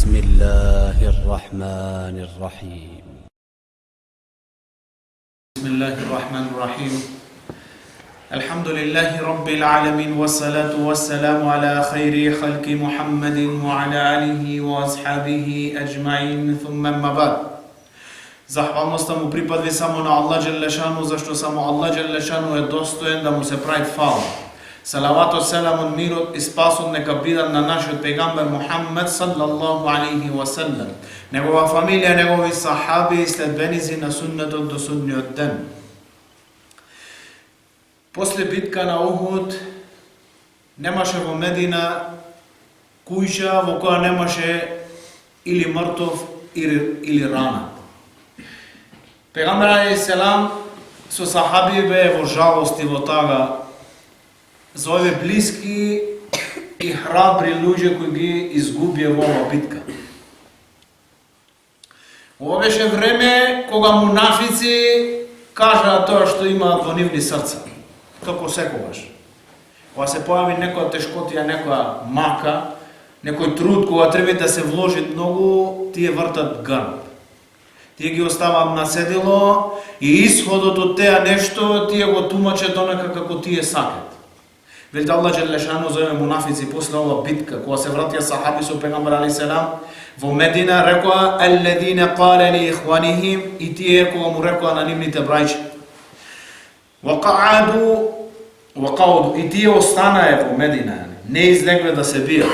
بسم الله الرحمن الرحيم. بسم الله الرحمن الرحيم. الحمد لله رب العالمين والصلاة والسلام على خير خلق محمد وعلى آله وأصحابه أجمعين ثم ما بعد. Zahvalnosta mu pripadne samo na Allah Đelešanu, zašto samo Allah Đelešanu je dostojen da mu se pravi hvala. Salavat od selam od mirot i spasun neka bidan na našeg pejgamber Muhammed sallallahu alaihi wa sallam, njegova familija, njegovi sahabi i sledbenici na sunnetom do sudnjeg dana. Posle bitka na Uhud nemaše vo Medina kuća vo koja nemaše ili mrtov ili rana. Pejgamber alaihi salam su sahabibe vo žalosti vo toga za ove bliski i hrabri ljudi koji gi izgubije ova bitka. Ovo беше време кога мунафици кажа тоа што има во нивни срца. Како секогаш. Кога се појави некоја тешкотија, некоја мака, некој труд кога треба да се вложи многу, тие вртат грб. Тие ги остават на седело и исходот од теа нешто тие го тумачат онака како тие сакат. Велите Аллах Джелешану за овие мунафици после ова битка, кога се вратија сахаби со пегамбер алейхи селам во Медина, рекоа аллазина кале ли ихванихим, и тие кога му рекоа на нивните браќа. Вакауду, и тие останае во Медина, не излегле да се бијат.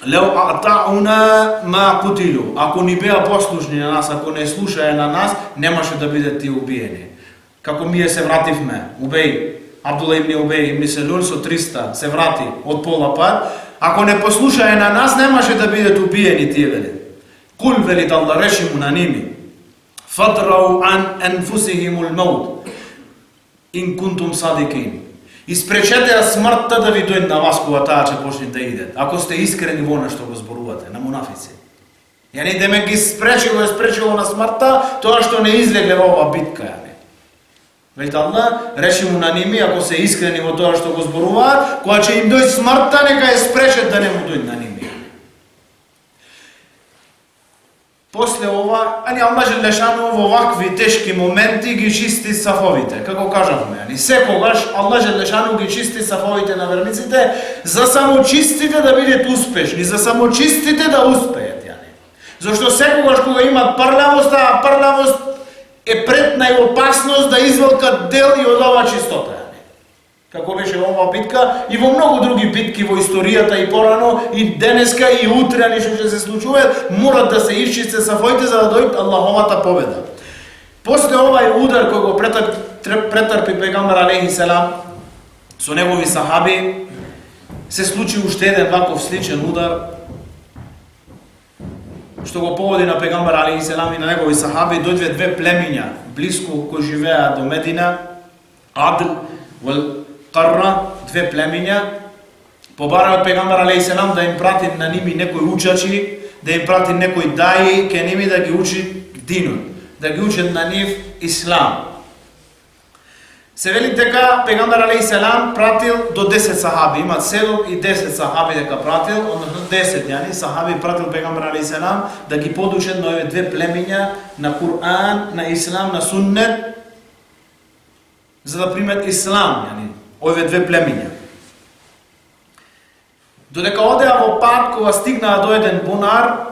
Леу атауна ма кутилу, ако ни беа послушни на нас, ако не слушаја на нас, немаше да бидат тие убиени. Како ние се вративме, Абдула ибн Убей ибн Селул со 300 се врати од пола пат, ако не послушаја на нас, немаше да бидат убиени тие вели. Кул вели Аллах, речи му на ними, фадрау ан анфусихимул маут, ин кунтум садикин. Испречете смртта да ви дојде на вас кога таа ќе почне да иде. Ако сте искрени во нешто го зборувате, на мунафици. Јани деме ги спречило на смртта тоа што не излегле во ова битка, јани. Велите Аллах, речи му на ними, ако се искрени во тоа што го зборуваат, кога ќе им дојде смртта, нека ја спречат да не му дојде на ними. После ова, Аллах Джелешану во вакви тешки моменти ги чисти сафовите, како кажавме. Секогаш Аллах Джелешану ги чисти сафовите на верниците, за само чистите да бидат успешни, за само чистите да успеат. Зашто секогаш кога имат прлавост, а прлавост е пред најопасност да извлкат дел и од ова чистота. Како беше во ова битка и во многу други битки во историјата и порано, и денеска и утре нешто ќе се случуваат, морат да се исчисте сафоите за да дојде Аллаховата победа. После овај удар кој го претрпи пегамбер алейхи селам со негови сахаби, се случи уште еден ваков сличен удар, што го погоди на пегамбер алейхи селам и на негови сахаби. Дојдве две племиња блиску кои живеа до Медина, Адл вал Карра, две племиња, побараа пегамбер алейхи селам да им прати на ними некои учачи, да им прати некои даи ке ними да ги учи динот, да ги учат на нив ислам. Се вели дека пегамбер алейхи селам пратил до 10 сахаби, имат 7 и 10 сахаби дека пратил, односно 10 сахаби пратил пегамбер алейхи селам да ги подучат на овие две племиња на Кур'ан, на ислам, на суннет, за да примат ислам, овие две племиња. Додека одеа во пат, кога стигнаа до еден бунар,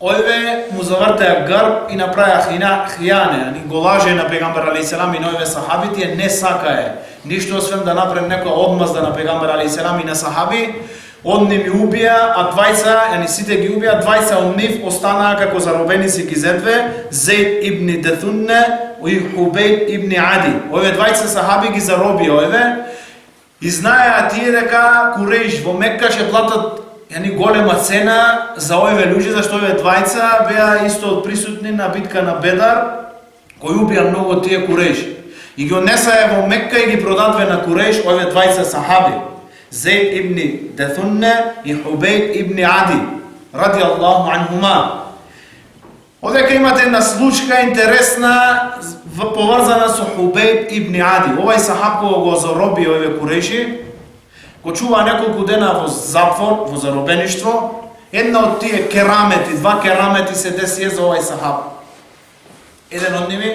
овие му завртеа грб и направеа хијане, го лаже на пегамбер алейхи селам и на овие сахаби, тие не сакае ништо освен да направи некоја одмазда на пегамбер алейхи селам и на сахаби. Одни ми убија, а двајца, сите ги убија, двајца од нив останаа како заробеници ги зедве, Зейд ибн Дethunne и Хубейб ибн Ади. Овие двајца сахаби ги заробија овие и знаеа тие дека Курейш во Мекка ќе платат голема цена за овие луѓе, зашто овие двајца беа исто присутни на битка на Бедар, кои убија многу тие Курейши. И ги однесаа во Мекка и ги продадве на Курейш овие двајца сахаби, Зейд ибн Дethunne и Хубейб ибн Ади, ради Аллаху анхума. Одека имате една случка интересна поврзана со Хубейб ибн Ади. Овај сахаб кога го зароби овие Курейши, го чува неколку дена во затвор, во заробеништво, Една од тие керамети, два керамети се десија за овај сахаб. Еден од ними,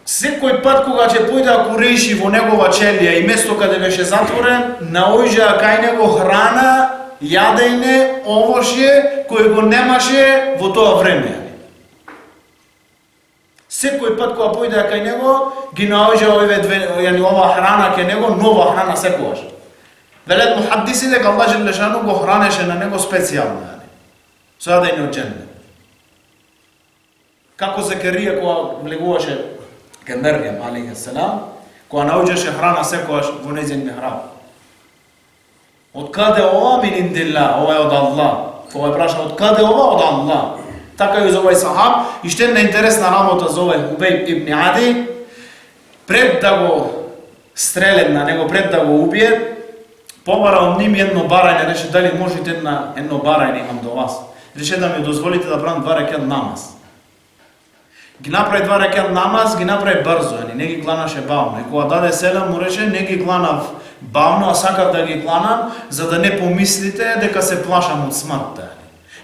секој пат кога ќе појде Курејши во негова челија и место каде беше затворен, наоѓа кај него храна, јадење, овошје кој го немаше во тоа време. Секој пат кога појде кај него, ги наоѓа ова храна кај него, нова храна секогаш. Велет мухадиси дека Аллах Желешану го хранеше на него специјално, со јадење од џеннет. Како Закарија кога влегуваше кај Мерјем алейхи селам, кога наоѓаше храна секогаш во нејзин михраб. Од каде ова? Мин индилла, ова е од Аллах. Кога праша од каде ова? Од Аллах. Така и за овај сахаб, и ще една интересна работа за овај Хубейб ибн Ади, пред да го стрелен на него, пред да го убие, побара од ним едно барање, рече дали можете едно барање имам до вас. Рече да ми дозволите да правам 2 рекат намаз. Ги направи 2 рекат намаз, ги направи брзо, не ги кланаше бавно. И кога даде селам му рече не ги кланав бавно, а сакав да ги кланам, за да не помислите дека се плашам од смртта.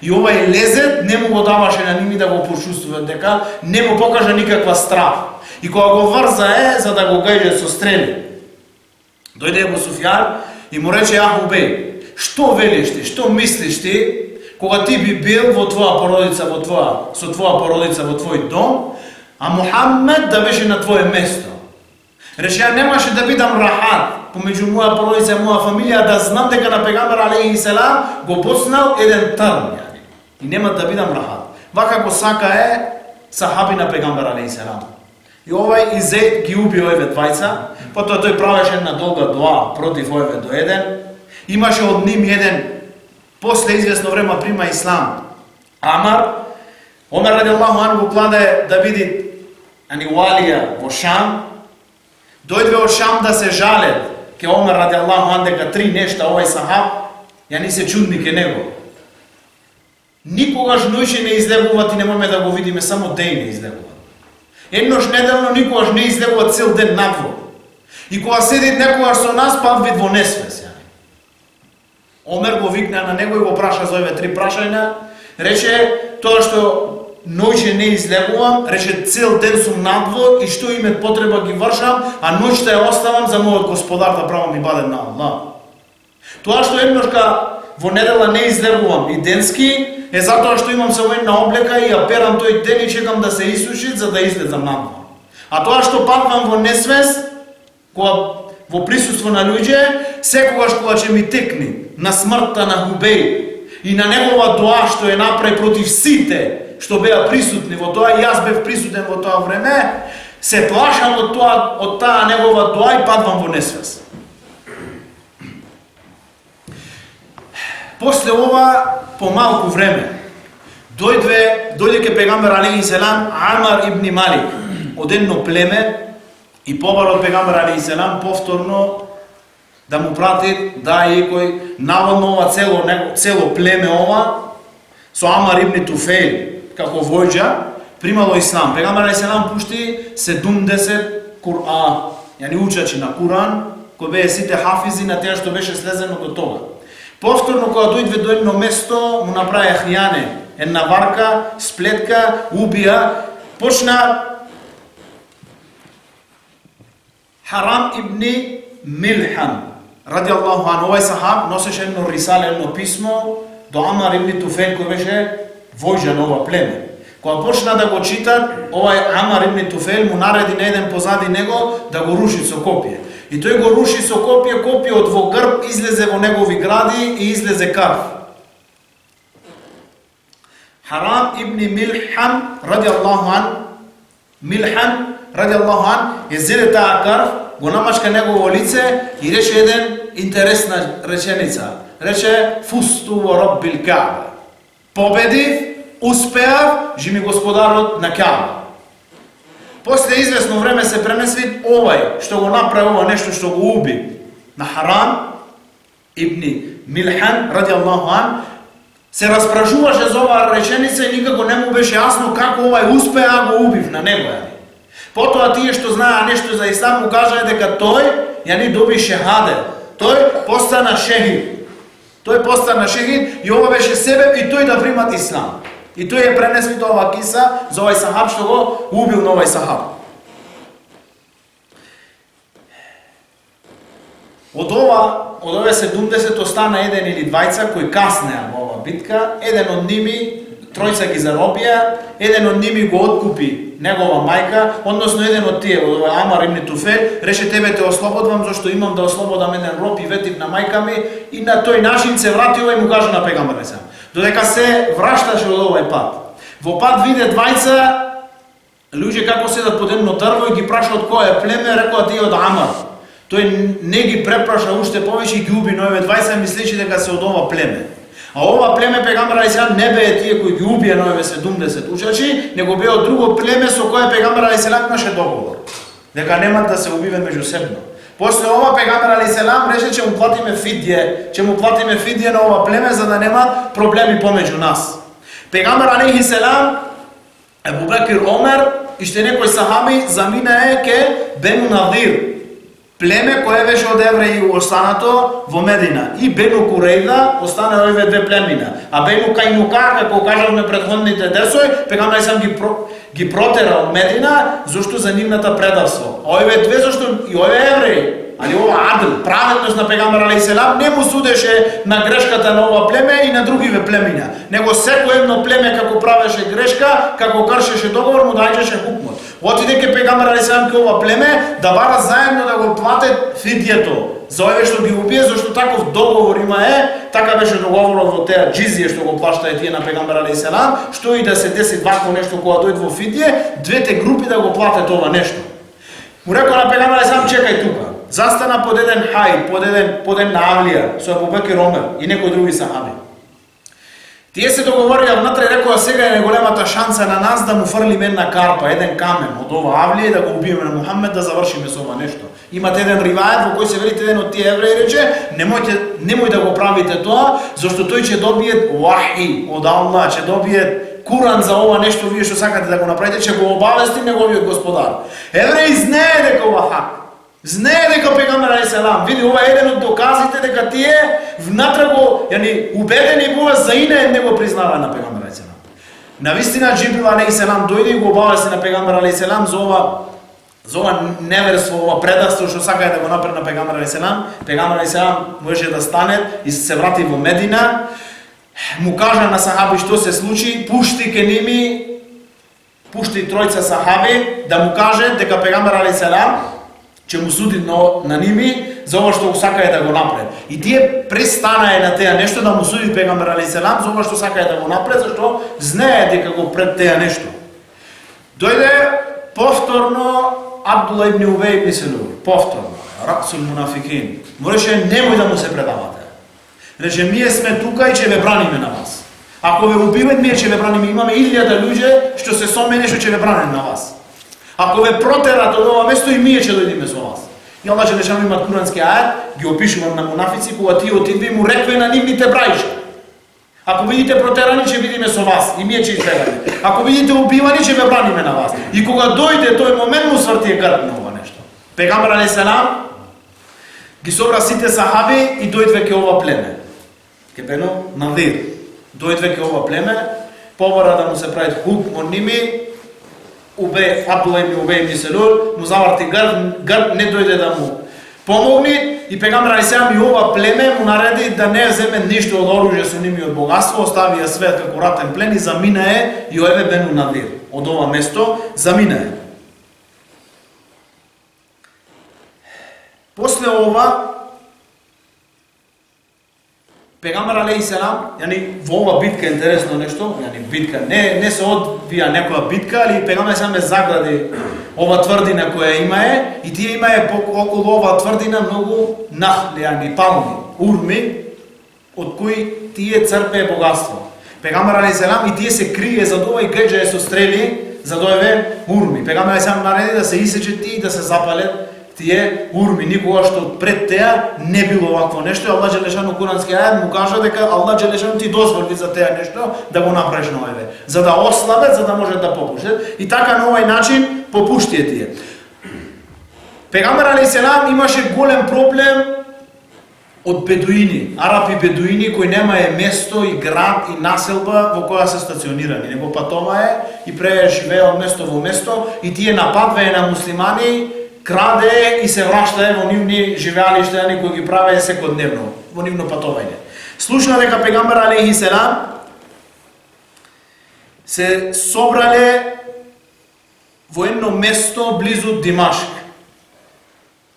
И овај лезет не му го даваше на ними да го почувствуват, дека не му покажа никаква страх. И кога го врза за да го гајде со стрели, дојде Ебу Суфјан и му рече Хубейб, што велиш ти, што мислиш ти, кога ти би бил во твоја породица, со твоја породица во твој дом, а Мухаммед да беше на твое место. Рече, ја немаше да бидам рахат помеѓу моја породица и моја фамилија, да знам дека на пегамбер алейхи селам го поснал еден трн. И нема да бидам рахат. Вака го сака сахаби на пегамбер алейхи селам. И овај Изет ги уби овие двајца, потоа тој правеше една долга дуа против овие до еден. Имаше од ним еден, после известно време прима ислам, Амар. Омер радијаллаху анху кладе да биде валија во Шам. Дојде од Шам да се жалет ке Омер радијаллаху анху дека 3 нешта овај сахаб ја не се чудни ке него. Никогаш ноќе не излегува, и немаме да го видиме, само деј не излегува. Еднош неделно никогаш не излегува цел ден надвор. И кога седи некогаш со нас, пат вид во несвес. Омер го викна на него и го праша за овие 3 прашања. Рече, тоа што ноќе не излегувам, рече цел ден сум надвор и што име потреба ги вршам, а ноќта ја оставам за мојот господар да правам ибадет на Аллах. Тоа што едношка во недела не излегувам и денски, е затоа што имам само една облека и ја перам тој ден и чекам да се исуши за да излезам надвор. А тоа што патвам во несвес, кога во присуство на луѓе, секогаш кога ќе ми текни на смртта на Хубейб и на негова дуа што е направи против сите што беа присутни во тоа, и јас бев присутен во тоа време, се плашам од таа негова дуа и падвам во несвес. После ова, по малку време, дојде ке пегамбер алейхи селам Амар ибн Малик од едно племе и побара од пегамбер алейхи селам повторно да му прати да кој наводно ова цело племе ова со Амар ибн Туфейл како војџа примало ислам. Пегамбер алейхи селам пушти 70 учачи на Куран, кои беа сите хафизи на теа што беше слезено до тога. Повторно кога дојде до едно место, му направи хијане, една варка, сплетка, убија, почна Харам ибн Милхан, радијаллаху ан, овај сахаб носеше едно рисале, едно писмо до Амар ибн Туфейл, кој беше војџа на ова племе. Кога почна да го читат, овај Амар ибн Туфейл му нареди на еден позади него да го руши со копие. И тој го руши со копијот во грб, излезе во негови гради и излезе крв. Харам ибн Милхан, радијаллаху ан, е зеде таа крв, го намачка негово лице и рече еден интересна реченица. Рече, фусту во Раббил Каба. Победив, успеав, жими господарот на Каба. После известно време се пренесли овај, што го направи ова нешто што го уби на Харам ибн Милхан, радијаллаху ан, се распрашуваше за оваа реченица и никако не му беше јасно како овај успеа, а го убив на него. Потоа тие што знаеа нешто за ислам му кажаа дека тој доби шехадет, Тој постана шехид. Тој постана шехид и ова беше себеб и тој да примат ислам. И тој е пренесли ова киса за овај сахаб што го убил на овај сахаб. Од ове 70 остана еден или двајца кои каснеа во ова битка, еден од ними тројца ги заробија, еден од ними го откупи негова мајка, односно еден од тие, од овој Амар ибн Туфел, рече тебе те ослободувам зашто имам да ослободам еден роб и ветив на мајка ми и на тој начин се врати и му кажа на пегамберот сам. Додека се врашташе од овој пат. Во пат виде двајца луѓе како седат под едно дрво и ги праша од кое племе, рекоа тие од Амар. Тој не ги препраша уште повеќе и ги уби на овие двајца, мислечи дека се од ова племе. А ова племе пегамбер алейхиселам не беа тие кои ги убија на овие 70 учачи, него беа од друго племе со кое пегамбер алейхиселам имаше договор дека немат да се убиве меѓусебно. После ова пегамбер алейхиселам рече ќе му платиме фидје на ова племе за да нема проблеми помеѓу нас. Пегамбер алейхиселам, Ебу Бекир, Омер и ште некои сахаби заминаа ке Бену Надир, племе кое беше од евреи останато во Медина. И Бену Курейда остана овие две племина. А Бену Кајнука, како кажавме претходните десој, пегамбер сам ги протера од Медина зашто за нивната предавство. А овие две зашто и овие евреи, али ова адл, праведност на пегамбер алейхиселам не му судеше на грешката на ова племе и на другиве племина. Него секој едно племе како правеше грешка, како кршеше договор, му дајчеше хукмот. Отиде ке пегамбер алейхиселам ке ова племе да бара заедно да го платат фидјето за овие што ги убие, зашто таков договор има така беше договорот во теа џизија што го плаштаат тие на пегамбер алейхиселам, што и да се деси вакво нешто кога дојде во фидје, двете групи да го платат ова нешто. Му рекол на пегамбер алейхиселам, чекај тука. Застана под еден хај, под една авлија со Ебу Бекир, Омер и некои други сахаби. Тие се договорија внатре, рекоа сега е големата шанса на нас да му фрлиме една карпа, еден камен од ова авлија и да го убиеме на Мухамед, да завршиме со ова нешто. Имате еден ривајат во кој се вели еден од тие евреи рече, немој да го правите тоа, зашто тој ќе добие вахи од Аллах, ќе добие Куран за ова нешто вие што сакате да го направите, ќе го обавести неговиот господар. Евреи знае дека ова хак. Знае дека пегамбер алейхиселам, види ова е еден од доказите дека тие внатре го, убедени бува за ине не го признава на пегамбер алейхиселам. Навистина Џибрил алейхиселам дојде и го обавести на пегамбер алейхиселам за ова неверство, ова предавство што сакаја да го направи на пегамбер алейхиселам. Пегамбер алейхиселам може да стане и се врати во Медина. Му кажа на сахаби што се случи, пушти тројца сахаби да му каже дека пегамбер алейхиселам ќе му суди на ними за ова што сакаја да го направи. И тие престанаа на теа нешто да му суди пегамбер алейхиселам за ова што сакаја да го направи, зашто знае дека го пред теа нешто. Дојде повторно Абдулла ибн Убеј ибн Селул, повторно, Расул мунафикин. Му рече, немој да му се предавате. Рече, ние сме тука и ќе ве браниме на вас. Ако ве убиват, ние ќе ве браниме. Имаме 1000 луѓе што се сомени што ќе ве бранат на вас. Ако ве протерат од ова место и ние ќе дојдеме со вас. И Аллах џелешану има курански ајат, ги опишува на мунафици кога тие отидви му рекве на нивните брајши. Ако видите протерани, ќе видиме со вас и ние ќе избегаме. Ако видите убивани, ќе ве браниме на вас. И кога дојде тој момент, му сврти грб на ова нешто. Пегамбер алейхиселам ги собра сите сахаби и дојдве ке ова племе. Ке Бену Надир. Дојдве ке ова племе, побара да му се прави хукм од ними. Абдулла ибн Убеј ибн Селул му заврти грб, не дојде да му помогни и пегамбер алейхиселам и ова племе му нареди да не земе ништо од оружје со ними од богатство, остави ја све како ратен плен и заминае и ове Бену Надир. Од ова место заминае. После ова пегамбер алейхиселам, во ова битка интересно нешто, битка не се одвија некоја битка, али пегамбер алейхиселам загради ова тврдина која имае и тие имае околу ова тврдина многу нахли, палми, урми, од кои тие црпе богатство. Пегамбер алейхиселам и тие се крие за ова и геџае со стрели за овие урми. Пегамбер алейхиселам нареди да се исече тие и да се запалат тие урми, никога што пред теа не било вакво нешто. Аллах џелешану курански ајат му кажа дека Аллах џелешану ти дозволи за теа нешто да го направиш на овие, за да ослабат, за да можат да попуштат. И така на овој начин попуштие тие. Пегамбер алейхиселам имаше голем проблем од бедуини, арапи бедуини кои немае место и град и населба во која се стационирани, него патовае и живее од место во место и тие нападвае на муслимани, краде и се враштае во нивни живеалишта кои ги правее секојдневно, во нивно патување. Слушна дека пегамбер алейхи селам се собрале во едно место близу Димашк,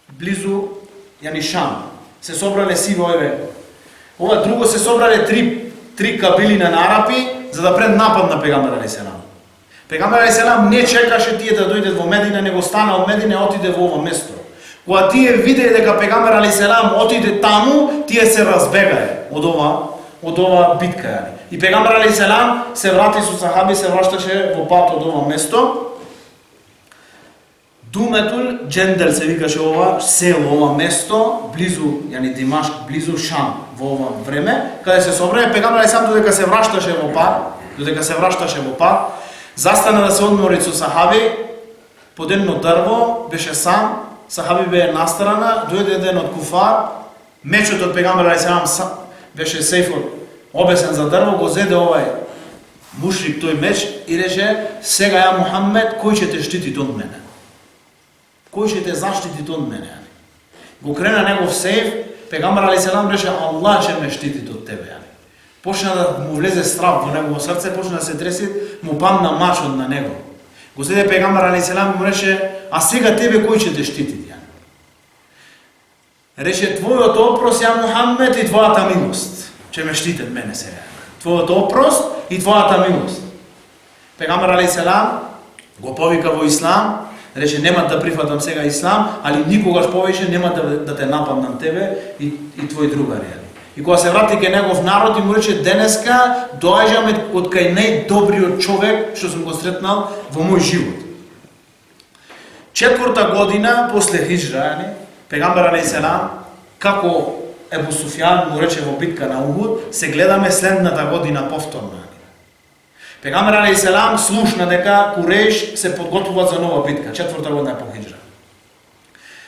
близу Шам. Се собрале сиве овие. Ова друго се собрале три кабилина на арапи за да пред напад на пегамбер алейхи селам. Пегамбер алейхи селам не чекаше тие да дојдат во Медина, него стана од Медина и отиде во ова место. Кога тие виделе дека пегамбер алейхи селам отиде таму, тие се разбегаe од ова битка. И пегамбер алейхи селам се врати со сахаби, се врашташе во пат од ова место. Думетул Джендел се викаше ова село, ова место, близу, Димашк, близу Шам, во ова време, каде се собрае пегамбер алейхи селам додека се врашташе во пат, застана да се одмори со сахаби, под едно дрво, беше сам, сахаби беа настрана, дојде еден од куфар, мечот од пегамбер алейхи селам беше сејфот, обесен за дрво, го зеде овај мушрик тој меч и рече: сега ја Мухаммед, кој ќе те штити од мене? Кој ќе те заштити од мене? Го крена негов сејф, пегамбер алейхи селам рече: Аллах ќе ме штити од тебе. Почна да му влезе страв во негово срце, почна да се треси, му падна мачот на него. Го седе пегамбер алейхи селам и му рече: а сега тебе кој ќе те штити? Рече: твојот опрос, ја Мухаммед, и твојата милост ќе ме штитат мене сега. Твојот опрос и твојата милост. Пегамбер алейхи селам го повика во ислам, рече: нема да прифатам сега ислам, али никогаш повеќе нема да те нападнам тебе и твој другари. И кога се врати кај негов народ и му рече: денеска доаѓаме од кај најдобриот човек што сум го сретнал во мој живот. 4-та година после хиџра, пегамбер алейхи селам, како Ебу Суфјан му рече во битка на Ухуд, се гледаме следната година повторно. Пегамбер алейхи селам слушна дека Курејш се подготвуваат за нова битка, 4-та година по хиџра.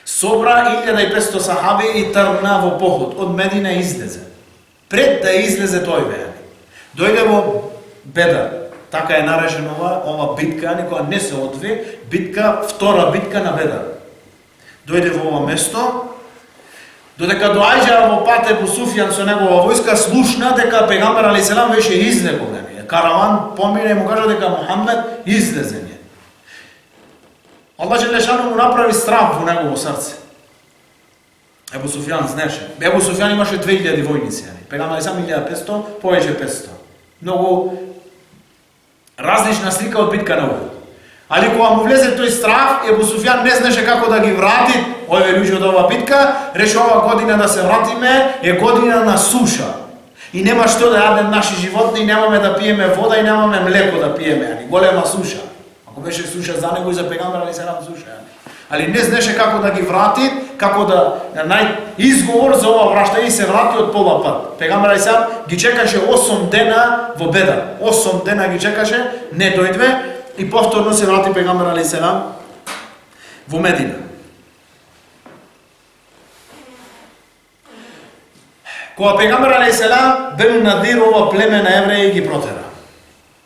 Собра 1500 сахаби и тргна во поход, од Медина излезе. Пред да излезе тој дојде во Бедар, така е наречена ова битка, никога не се одви, битка, втора битка на Бедар. Дојде во ова место, додека доаѓа во пат Ебу Суфјан со негова војска, слушна дека пегамбер алейхи селам беше излегол. Караван помине и му кажа дека Мухаммед излезе. Аллах џелешану му направи страв во негово срце. Ебу Суфјан знаеше. Ебу Суфјан имаше 2000 војници. Пегамбер алейхи селам 1500, повеќе 500. Многу различна слика од битка на Ухуд. Али кога му влезе тој страв, Ебу Суфјан не знаеше како да ги врати овие луѓе од оваа битка, рече: ова година да се вратиме е година на суша. И нема што да јадем наши животни, немаме да пиеме вода и немаме млеко да пиеме, голема суша. Ако беше суша за него и за пегамбер алейхи селам суша. Али не знаеше како да ги врати, како да изговор за ова враштање се врати од пола пат. Пегамбер алейхи селам ги чекаше 8 дена во Бедар. 8 дена ги чекаше, не дојдве и повторно се врати пегамбер алейхи селам во Медина. Кога пегамбер алейхи селам Бену Надир, ова племе на евреи, ги протера.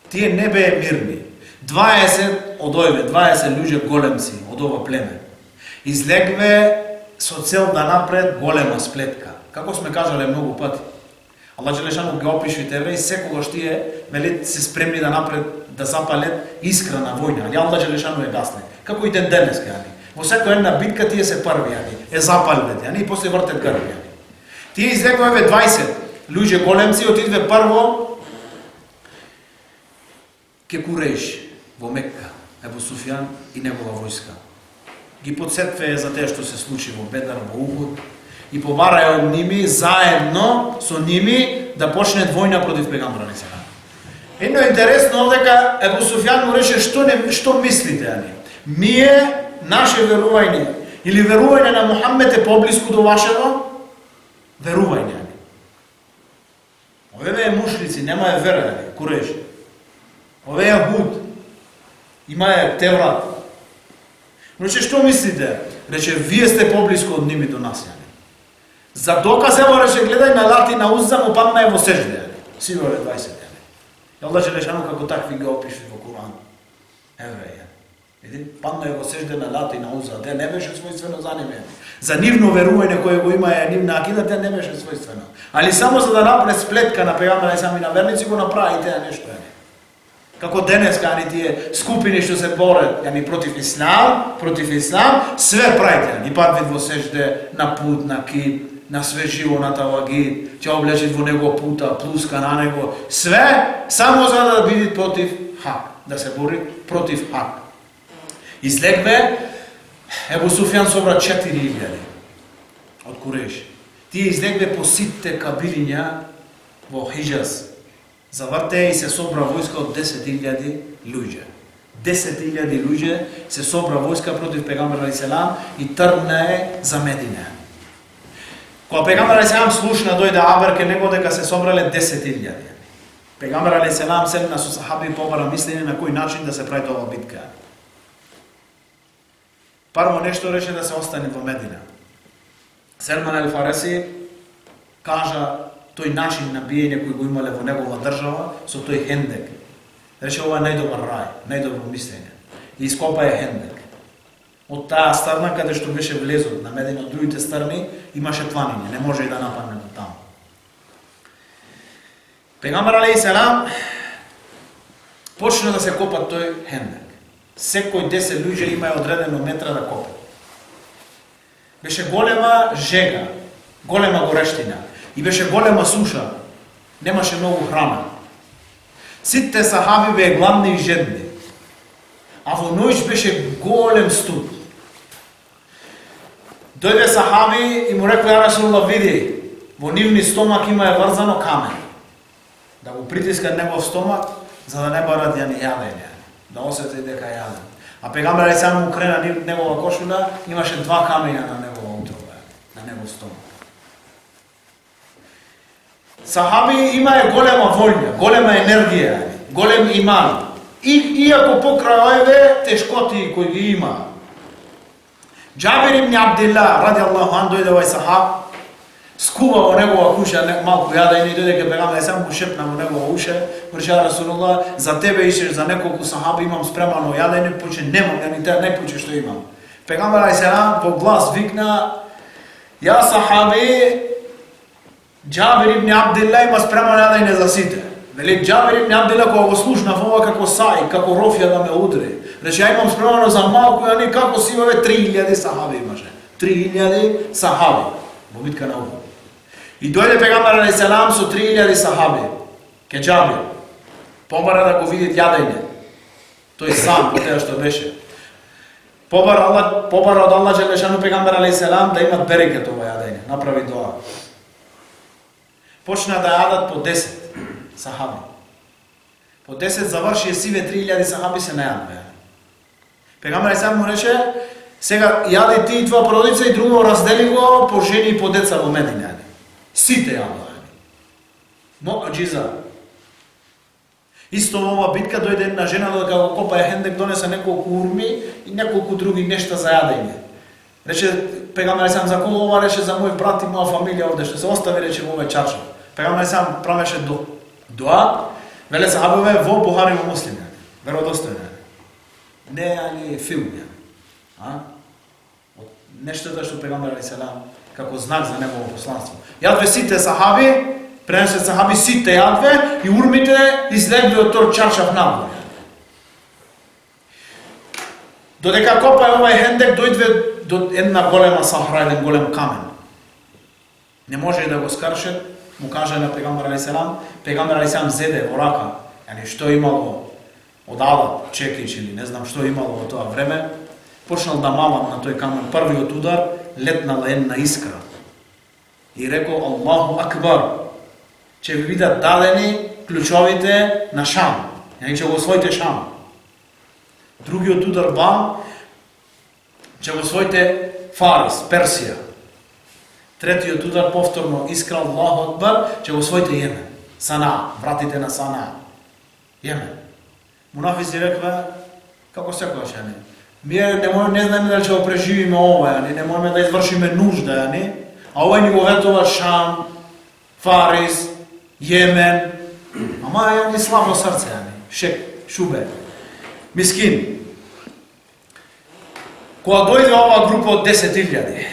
Тие не беа мирни. 20 од овие, 20 луѓе големци од ова племе излегве со цел да напред голема сплетка. Како сме кажале многу пати, Аллах џелешану ги опишува евреи, секогаш тие се спремни да напред, да запалет искрена војна, али Аллах џелешану е гасне. Како и денеска, во секоја една битка тие се први, е запалвет, и после вртет грби. Тие излегве 20 луѓе големци, отидве прво ке Курејш во Мекка, Ебу Суфјан и негова војска. Ги подсетве за тоа што се случи во Бедар, во Ухуд, и побараја од ними, заедно со ними, да почнет војна против пегамбер алейхи селам. Едно интересно дека Ебу Суфјан му рече: што мислите? Ние, наше верување, или верување на Мухаммед е поблиску до вашето? Верување. Овие мушлици немаја вера, Курејш. Овие Худ имаја Теврат. Рече: што мислите? Рече: вие сте поблиску од ними до нас. За доказ ево рече гледај на лати на уза му падна е во сежде. Сигуре 20. И Allah Желешану како такви ги опишува во Куран. Евреја. Види, падна е во сежде на лати на уза. Те не беше својствено за ниве. За нивно верување кое го има е нивна акида, те не беше својствено. Али само за да направи сплетка на пегамбера и сами на верници го направи теа нешто. Како денес кани тие скупини што се борат против ислам, све правите. Ни падвит во сежде на пут, на кип, на све живо на тавагит, ќе облечит во него пута, плуска на него, све само за да биде против хак, да се бори против хак. Излегве Ебу Суфјан собра 4000 од Куреш. Тие излегве по сите кабилиња во Хиджаз. Заврте и се собра војска од 10.000 луѓе. 10.000 луѓе се собра војска против пегамбер алейхиселам и тргна за Медина. Кога пегамбер алейхиселам слушна дојде Абер ке него дека се собрале 10.000. Пегамбер алейхиселам седна со сахаби побара мислење на кој начин да се прави тоа битка. Прво нешто рече да се остане во Медина. Селман ел Фареси кажа тој начин на биење кој го имале во негова држава со тој хендек. Рече ова е најдобар рај, најдобро мислење. И ископа е хендек. Од таа страна каде што беше влезот на Медина, од другите страни имаше планиње, не може и да нападне до таму. Пегамбер алейхиселам почна да се копа тој хендек. Секој 10 луѓе има одредено метра да копа. Беше голема жега, голема горештина и беше голема суша. Немаше многу храна. Сите сахаби беа гладни и жедни. А во ноќ беше голем студ. Дојде сахаби и му рекла: "Ја Расулуллах, види, во нивни стомак има врзано камен. Да го притискат негов стомак, за да не барат јадење, да осети дека јаден." А пегамбер алейхиселам му крена негова кошула, имаше 2 камења на негова утрова, на негов стомак. Сахаби имаја голема волја, голема енергија, голем иман. Иако покрај овие тешкоти кои ги има. Џабир ибн Абдилла радијаллаху ан дојде овај сахаб, скува во негова куша малку јадење и дојде ке пегамбер алейхиселам му шепна во негова уше, рече: "Ја Расулуллах, за тебе ишеш за неколку сахаби имам спремано јадење, поче немам, ни те најпоче што имам." Пегамбер алейхиселам по глас викна: "Ја сахаби, Џабир ибн Абдилла има спремано јадење за сите." Вели Џабир ибн Абдилла кога го слушна ова како сај, како рофја да ме удри. Рече: "Ја имам спремано за малку, а не како си ове 3000 сахаби имаше. 3000 сахаби во битка на Ухуд. И дојде пегамбер алейхиселам со 3000 сахаби. Ке Џабир побара да го види јадење. Тој сам по тоа што беше. Побара од Аллах Желешану пегамбер алейхиселам да имат берекет ова јадење. Направи доа. Почна да јадат по 10 сахаби. По 10 заврши сиве 3000 сахаби се најадве. Пегамбер алейхиселам му рече: "Сега јади ти и твоја породица и друго раздели го по жени и по деца во Медина." Сите јадоа. Моаџиза. Исто во ова битка дојде една жена да го копаја хендек, донесе неколку урми и неколку други нешта за јадење. Рече пегамбер алейхиселам: "За кого ова?" Рече: "За мој брат и моја фамилија овде што се остави", рече, во овој чаршаф. Пегамбер алейхиселам правеше дуа, веле сахабове во Бухари во Муслим, веродостојно. Не ани филм. Од нештото што пегамбер алейхиселам како знак за негово посланство. Јадве сите сахаби, пренесе сахаби сите јадве и урмите излегли од тој чаршаф надвор. Додека копај овај хендек, дојдве до една голема сахра, еден голем камен. Не може да го скарше, му каже на пегамбер алейхиселам, пегамбер алейхиселам зеде во рака, што имало од алат, чекич или не знам што имало во тоа време, почнал да мала на тој камен. Првиот удар летнала една искра. И рекол: "Аллаху акбар, ќе ви бидат дадени клучовите на Шам, ќе го освоите Шам." Другиот удар бам, ќе го освоите Фарис, Персија. Третиот удар повторно искра: "Аллаху акбар, ќе го освоите Јемен, Сана, вратите на Сана, Јемен." Мунафици рекла: "Како секогаш, ние не знаеме дали ќе го преживиме ова, не можеме да извршиме нужда, А овој ни го ветува Шам, Фарис, Јемен. Ама јани слабо срце, јани. Шек, шубе. Мискин. Кога дојде оваа група од 10.000,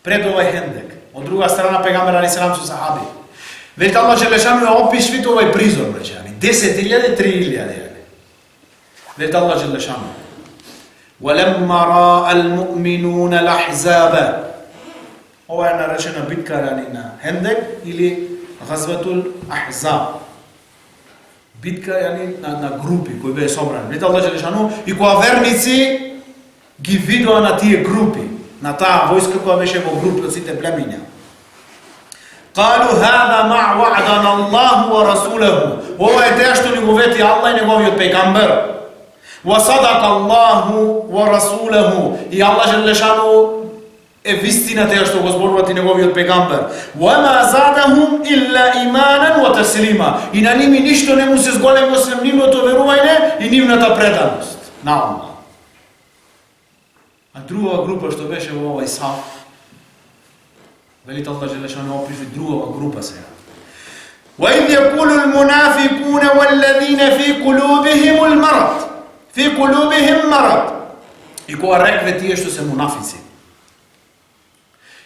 пред овај хендек, од друга страна пегамбер алейхиссалам со сахаби. Вели Аллах Желешану ја опиш вид овај призор, брачани. 10.000, 3.000. Вели Аллах Желешану. وَلَمَّا رَاءَ الْمُؤْمِنُونَ الْأَحْزَابَ. Ова е наречена битка на Хендек или Газватул Ахзаб. Битка на групи кои беа собрани. Вели Аллах Желешану и кога верници ги видоа на тие групи, на таа војска која беше во групи од сите племиња. قالوا هذا ما وعدنا الله ورسوله. Ова е тоа што ни го вети Аллах и неговиот пегамбер. وصدق الله ورسوله. И Аллах Желешану е вистина тоа што го зборува и неговиот пегамбер. وما زادهم الا ايمانا وتسليما. И на ними ништо не му се зголеми освен нивното верување и нивната преданост на Аллах. А друга група што беше во овој саф, велите Аллах Желешану опиши друга група сега. وَإِذْ يَقُولُ الْمُنَافِقُونَ وَالَّذِينَ فِي قُلُوبِهِمُ الْمَرَضُ. فِي قُلُوبِهِمْ مرض. И кога рекве тие што се мунафици.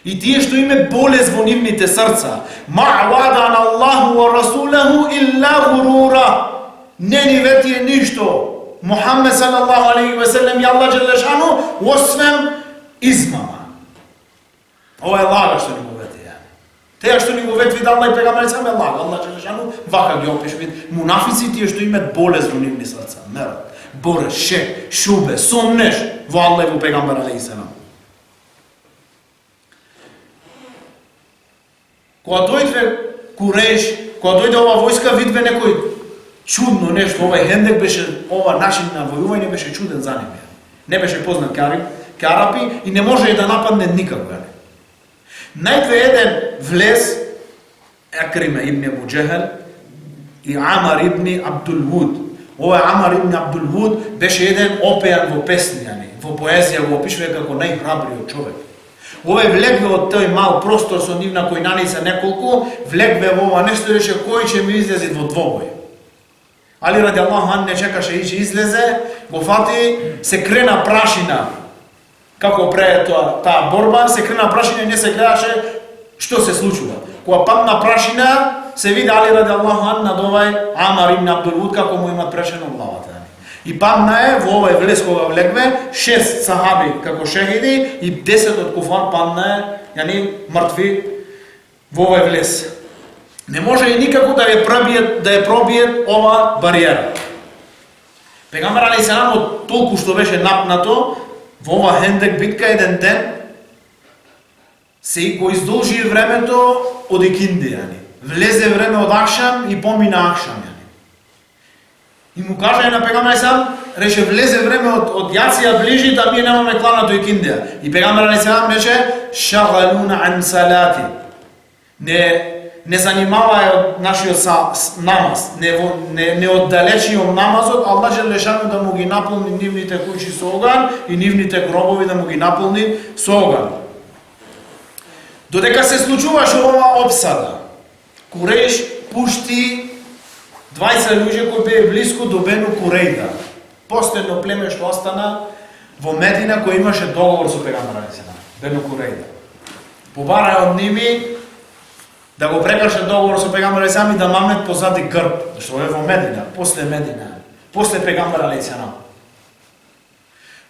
И тие што име болест во нивните срца. مَا وَعَدَنَ اللَّهُ وَرَسُولَهُ إِلَّا غُرُورًا. Не ни ветие ништо Мухаммед салаллаху алейхи ве селем и Аллах Желешану освен измама. Ова е лага што ни го вети. Теа што ни го вети Аллах и пегамбер сам е лага. Аллах Желешану вака ги опиш вид мунафици тие што имаат болест во нивни срца. Мерат, бореш, шек, шубе, сомнеш во Аллах и во пегамбер алейхиссалам. Кога дојде Куреш, кога дојде ова војска, видве некој чудно нешто, овај хендек беше, ова начин на војување беше чуден за нив. Не беше познат ке арапи и не може да нападне никако. Најдве еден влез Акрима ибн Абу Джехел и Амар ибн Абдул Вуд. Овој Амар ибн Абдул Вуд беше еден опеан во песни, во поезија го опишува како најхрабриот човек. Овој влегве од тој мал простор со нив на кој наница неколку, влегве во ова нешто реше кој ќе ми излези во двобој. Али ради Аллах ан не чекаше и излезе, го фати, се крена прашина. Како пре таа борба, се крена прашина и не се гледаше што се случува. Кога падна прашина, се види Али ради Аллах ан над овај Амар ибн Абдул Вуд како му имат прешено главата. И падна е во овој влез кога влегве 6 сахаби како шехиди и 10 од куфар падна е, мртви во овој влез. Не може и никако да ја пробие ова бариера. Пегамбер алейхиссалам од толку што беше напнато во ова хендек битка еден ден се го издолжи времето од икинди, влезе време од акшам и помина акшам. И му кажа на пегамбер алейхиссалам, рече влезе време од јација ближи да ние немаме кланато икиндија. И пегамбер алейхиссалам рече шагалуна ан салати. Не занимавај од нашиот намаз, не оддалечи од намазот, Аллах Желешану да му ги наполни нивните куќи со оган и нивните гробови да му ги наполни со оган. Додека се случуваше ова обсада, Куреш пушти 20 луѓе кои беа блиску до Бену Курейда. Последно племе што остана во Медина кој имаше договор со пегамбер алейхиссалам, Бену Курейда. Побара од ними да го прекршат договор со пегамбер алейхиссалам и да мамнет позади грб, што е во Медина, после пегамбер алейхиссалам.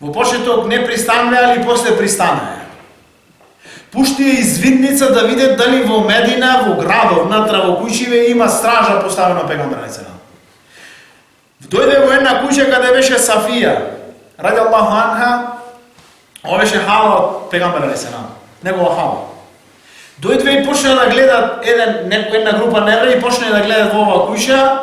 Во почеток не пристануваа, али после пристанаа. Пушти извидница да видат дали во Медина, во градот, внатра во куќиве има стража поставена пегамбер алейхиссалам. Дојде во една куќа каде беше Сафија, ради Аллаху анха, ова беше хала од пегамбер алейхиссалам, негова хала. Дојдве и почна да гледат една група невреи и почна да гледат во оваа куќа.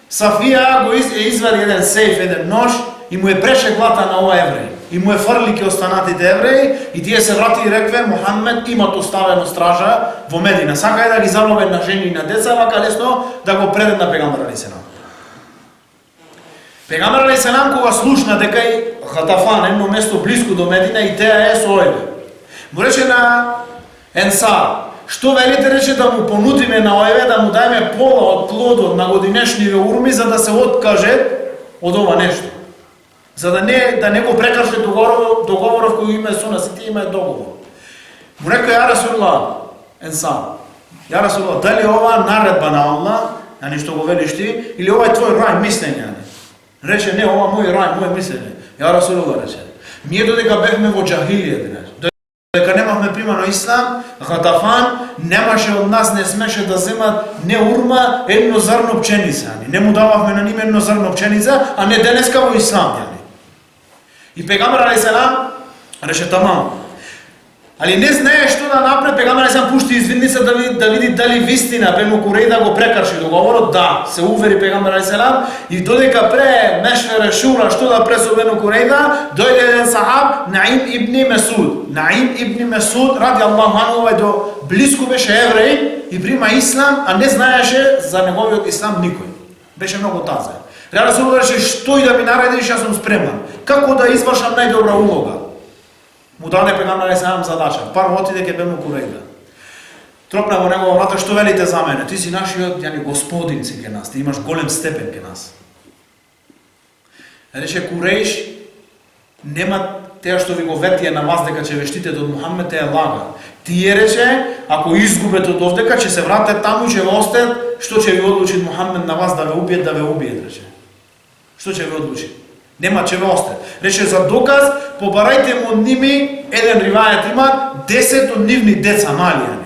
Сафија го извади еден сейф, еден нож и му е преше глата на оваа евреј. И му е фрли ке останатите евреи и тие се врати и рекве Мухаммед имат оставено стража во Медина. Сака е да ги залове на жени и на деца, вака лесно да го предат на пегамбер алейхиссалам. Пегамбер алейхиссалам кога слушна дека и Хатафан, едно место блиску до Медина, и теа е со овој. Му рече на Енсар, што велите, рече, да му понудиме на овие, да му дајме пола од плодот на годинешниве урми, за да се откаже од ова нешто. За да не го прекрши договоров кој има со нас, сите имаат договор. Му рекоа, ја Расулуллах, Енсар, ја Расулуллах, дали ова наредба на Аллах, што го велиш ти, или ова е твој рај мислење? Рече, не, ова мој рај, мој мислење. Ја Расулуллах рече, ние додека бевме во џахилија, додека немавме примано ислам, Гатафан немаше од нас, не смеше да земат не урма, едно зрно пченица. Не му дававме на ним едно зрно пченица, а не денеска во ислам. И пегамбер алейхиссалам рече тамам. Али не знае што да направи, пегамбер алейхиссалам пушти извидница да види дали вистина Бену Курейда го прекрши договорот. Да, се увери пегамбер алейхиссалам и додека пре мешвере шура што да пре со Бену Курейда, дојде еден сахаб Наим ибн Месуд. Наим ибн Месуд ради Аллаху анху, овај до блиску беше евреј и прима ислам, а не знаеше за неговиот ислам никој. Беше многу тазен. Ја Расулуллах рече, што и да ми наредиш, јас сум спреман. Како да извршам најдобра улога? Му даде пегамбер алейхиссалам задача. Прво отиде ке Бену Курейда. Тропна во негова врата, што велите за мене? Ти си нашиот, господин си ке нас, ти имаш голем степен ке нас. Рече, Курейш нема теа што ви го ветие на вас дека ќе вештите од Мухамед, те лага. Тие рече, ако изгубете од овдека, ќе се вратат таму и ќе ве остаат, што ќе ви одлучи Мухамед на вас да ве убиет, рече. Што ќе ве одлучи? Нема, ќе ве остаат. Рече, за доказ, побарајте му од ними, еден ривајат има, 10 од нивни деца мали,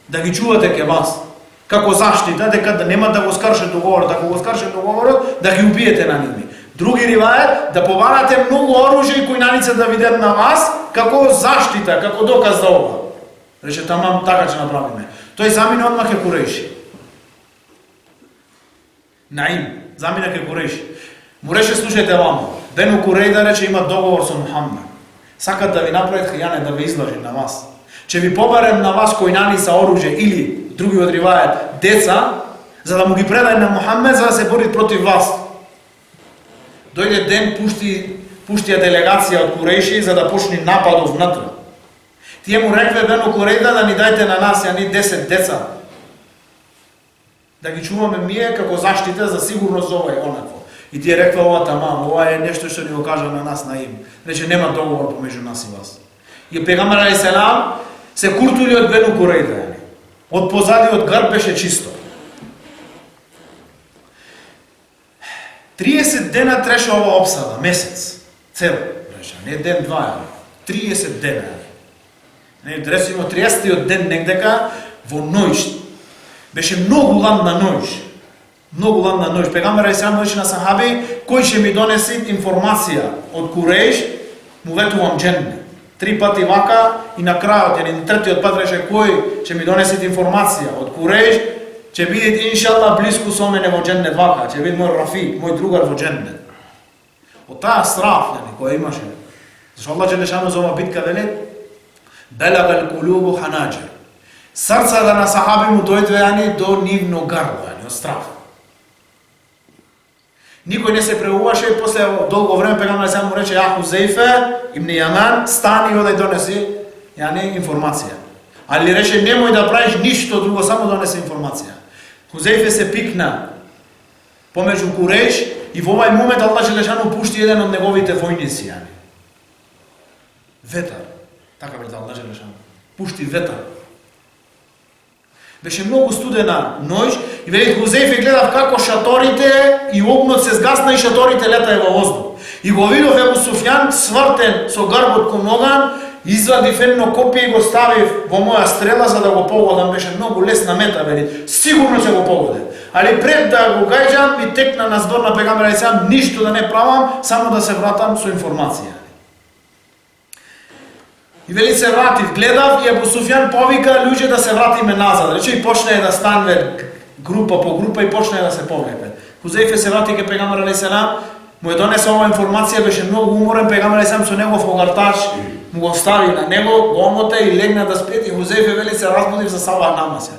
да ги чувате ке вас. Како заштита, дека да нема да го скрше договорот, ако го скрше договорот, да ги убиете на ними. Други ривајат, да побарате многу оружје и којнаница да видат на вас, како заштита, како доказ за ова. Рече, тамам, така ќе направиме. Тој замине одмах е Курейши. Наим, замине ке Курейши. Му рече, слушајте вама, Бену Курейда рече има договор со Мухамед. Сакат да ви направат хијане, да ви излажи на вас. Че ви побарем на вас којнаница оружје или, други од ривајат, деца, за да му ги предај на Мухамед, за да се бори против вас. Дојде ден, пуштија делегација од Курейши за да почне нападов внатре. Тие му рекле Бену Курейда да ни дајте на нас, ни 10 деца. Да ги чуваме мие како заштита за сигурност ова и онакво. И тие рекла ова тамам, ова е нешто што ни го кажа на нас на им. Рече, нема договор помеѓу нас и вас. И пегамбер алейхиссалам се куртули од Бену Курейда. Од позади, од грб беше чисто. 30 дена треше ова обсада, месец, цел, не ден-два, 30 дена. Речемо 30-тиот ден негдека во ноќ. Беше многу ладна ноќ. Многу ладна ноќ. Пегамбер алейхиссалам рече на сахаби, кој ќе ми донесе информација од Курейш, му ветувам џенне. 3 пати вака и на крајот, на третиот пат рече кој ќе ми донесе информација од Курейш, ќе биде иншаллах блиску со мене во џеннет вака, ќе биде мој рафик, мој другар во џеннет. Од таа страф која имаше. Зашто Аллах џелешану за ова битка вели Белагал кулубу ханаџер. Срцата на сахаби му дојде до нивно грло, од страф. Никој не се преуваше и после долго време пегамбер алейхиссалам му рече, ја Хузейфе ибн Јаман, стани и одај донеси информација. Али рече, немој да правиш ништо друго, само донесе информација. Хузейфе се пикна помеѓу Курейш и во овај момент Аллах џелешану пушти еден од неговите војници. Ветар. Така вели Аллах џелешану. Пушти ветар. Беше многу студена ноќ и вели Хузейфе гледав како шаторите и огнот се згасна и шаторите летаја во воздух. И го видов Ебу Суфјан свртен со грбот кон оган, извадив едно копие и го ставив во моја стрела за да го погодам. Беше многу лесна мета, вели. Сигурно ќе го погоде. Али пред да го гајџам ми текна на збор на пегамбер алейхиссалам, ништо да не правам, само да се вратам со информација. И вели се вратив, гледав и Ебу Суфјан повика луѓе да се вратиме назад. Рече и почне да станве група по група и почне да се повлепе. Хузейфе се врати ке пегамбер алейхиссалам, му е донесе ова информација, беше многу уморен, пегамбер алейхиссалам со негов огартач му го стави на него, го омота и легна да спет и Хузейфе вели се разбудив за сабах намаз.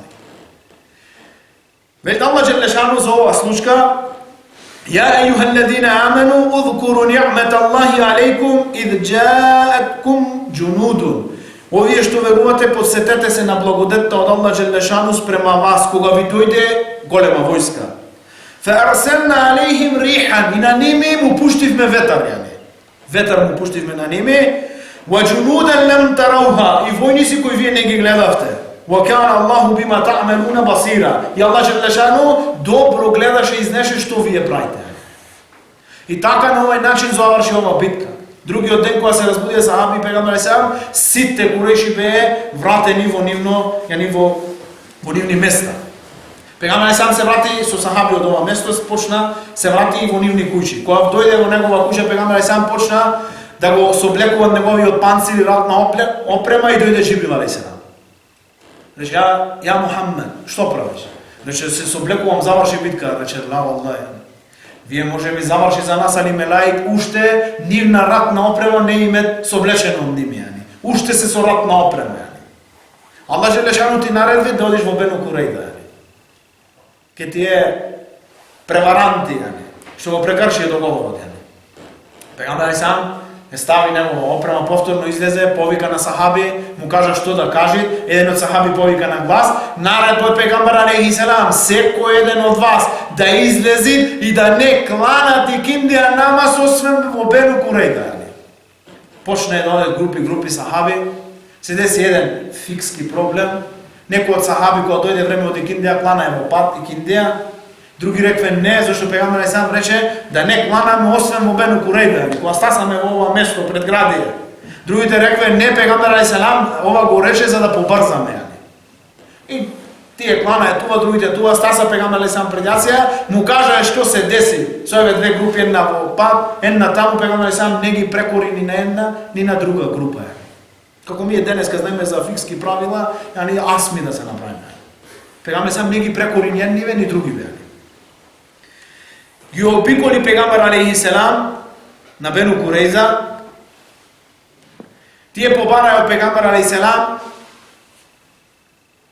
Вели Аллах џелешану за ова случка: يا أيها الذين آمنوا اذكروا نعمة الله عليكم إذ جاءتكم جنود. Овие што верувате, подсетете се на благодетта од Аллах Джелешану спрема вас, кога ви дојде голема војска. فَأَرْسَلْنَا عَلَيْهِمْ رِيحًا, и на ними му пуштивме ветар, ветар му пуштивме на ними, وَجُنُودًا لَمْ تَرَوْهَا, и војници кои вие не ги гледавте. وَكَانَ اللَّهُ بِمَا تَعْمَلُونَ بَصِيرًا, и Аллах Джелешану добро гледаше и знаеше што вие правите. И така на овој начин заврши ова битка. Другиот ден кога се разбудија сахаби пегамбер алейхиссалам, сите куреши беа вратени во нивни места. Пегамбер алейхиссалам се врати со сахаби од ова место, се врати и во нивни куќи. Кога дојде во негова куќа, пегамбер алейхиссалам почна да го соблекуваат неговиот панцир и ратна опрема и дојде Џибрил алейхиссалам. Рече, ја Мухаммед, што правиш? Рече, се соблекувам, заврши битка. Рече, ла валлаhi. Вие може би заврши за нас, али мелаик уште нивна ратна опрема не име соблечено од ними. Уште се со ратна опрема. Аллах Джелешану ти наредви да одиш во Бену Курейда. Ке ти е преваранти, што го прекрши договорот. Пегамбер алейхиссалам стави негова опрема, повторно излезе, повика на сахаби, му кажа што да кажи, еден од сахаби повика на глас, наредба од пегамбер алейхиссалам, секој еден од вас да излези и да не кланат и киндија намаз освен во Бену Курейда. Почне да одат групи сахаби, се деси еден фикски проблем, некој од сахаби кога дојде време од икиндија клана во пат икиндија, други рекве не, зашто пегамбер алейхиссалам рече да не кланаме освен во Бену Курейда, кога стасаме во ова место пред градија. Другите рекве не, пегамбер алейхиссалам ова го рече за да побрзаме. И тие клана е това, другите това, стаса пегамбер алейхиссалам пред јација, му кажа што се деси. Со овие две групи, една во пат, една таму, пегамбер алейхиссалам не ги прекори ни на една, ни на друга група. Како ние денеска знаеме за фикски правила, асми да се направиме. Пегамбер алейхиссалам не ги прекори ни едниве, ни другиве. Ги обиколи пегамбер алейхиссалам на Бену Курейза. Тие побараја од пегамбер алейхиссалам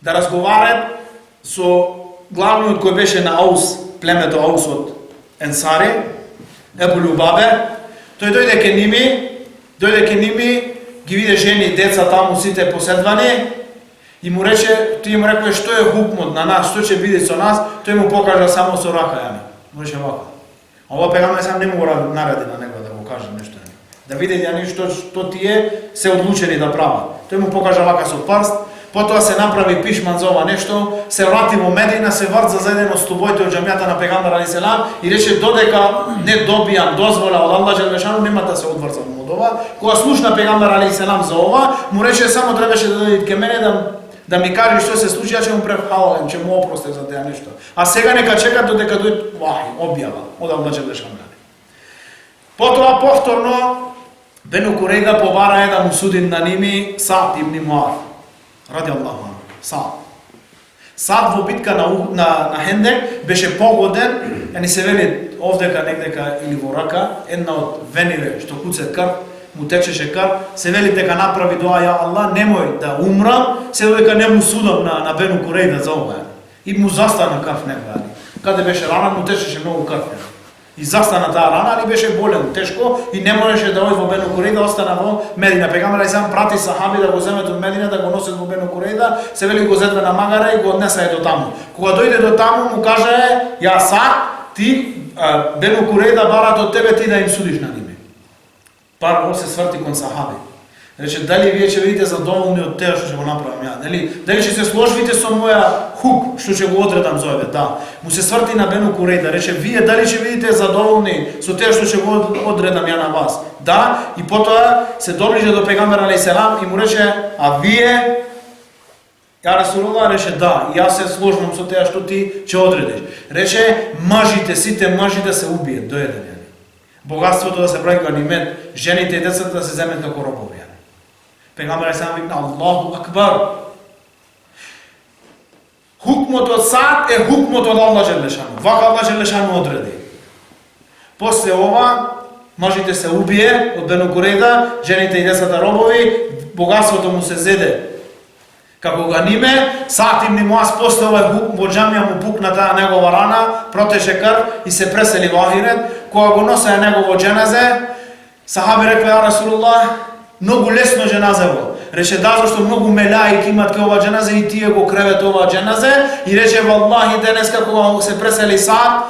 да разговарат со главниот кој беше на Аус, племето Аус од Енсари, Ебу Лубабе. Тој дојде ке ними, ги виде жени и деца таму сите поседвани и му рече, тој му рекоа што е хукмот на нас, што ќе биде со нас, тој му покажа само со рака, му рече вака. Ова пегамбер сам не му го нареди на него да го каже нешто. Да види што тие се одлучени да прават. Тој му покажа вака со прст, потоа се направи пишман за ова нешто, се врати во Медина, се врза за еден од стубоите од џамијата на пегамбер алейхиссалам и рече додека не добијам дозвола од Аллах Джелешану нема да се одврзам од ова. Кога слушна пегамбер алейхиссалам за ова, му рече само требаше да дојде ке мене да ми каже што се случи, ќе му прехалам, ќе му опросте за теа нешто. А сега нека чекат додека дојде објава од Аллах Джелешану. Потоа повторно Бену Курейда побара да му судин на ними Саад ибн Муаз. Ради Аллаху анху. Саад во битка на Хендек беше погоден, се вели овдека негдека или во рака, една од вениве што куце крв, му течеше крв, се вели дека направи дуа, ја Аллах, немој да умрам, се додека не му судам на Бену Курейда за ова. И му застана крв негде. Каде беше рана, му течеше многу крв. И застана таа рана, али беше болен, тешко и не можеше да оди во Бену Курейда, остана во Медина. Пегамбер алейхиссалам прати сахаби да го земат од Медина, да го носат во Бену Курейда, се вели го зедве на магара и го однесаа до таму. Кога дојде до таму, му каже, ја Саад, ти Бену Курейда барат од тебе, ти да им судиш на ними. Парво се сврти кон сахаби. Рече, дали вие ќе видите задоволни од теа што ќе го направам ја? Дали ќе се сложите со моја хук што ќе го одредам за ове? Да. Му се сврти на Бену Курейда. Рече, вие дали ќе видите задоволни со теа што ќе го одредам ја на вас? Да. И потоа се доближа до пегамбер алейхиссалам и му рече, а вие? Ја Расулуллах рече, да. И јас се сложувам со теа што ти ќе одредиш. Рече, мажите, сите мажи да се убијат до еден. Богатството да се прави ганимет, жените и децата да се земат како робови. Пегамбер алейхиссалам викна Аллаху акбар. Хукмот од Саад е хукмот од Аллах Джелешану. Вака Аллах Джелешану одреди. После ова, мажите се убие од Бену Курейда, жените и децата робови, богатството му се зеде како ганиме. Саад ибн Муаз после ова во џамија му пукна таа негова рана, протече крв и се пресели во ахирет. Кога го носеа негово џеназе, сахаби рекле, ја Расулуллах, многу лесно џеназево. Рече да, зашто многу мелаики имат ке ова дженазе и тие го кревет ова дженазе и рече валлахи денеска кога се пресели Саад,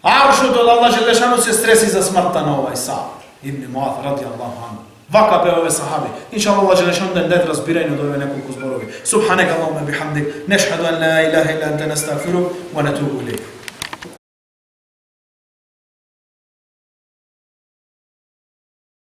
аршот од Аллах Желешану се стреси за смртта на овај Саад ибн Муаз ради Аллаху анху. Вака бе ове сахаби. Иншаллах Аллах Желешану да дадет разбирање од ове неколку зборови. Субханека Аллахуме бихамдик, нешхаду ан ла илаха илла анта настагфирук ва натубу илейк.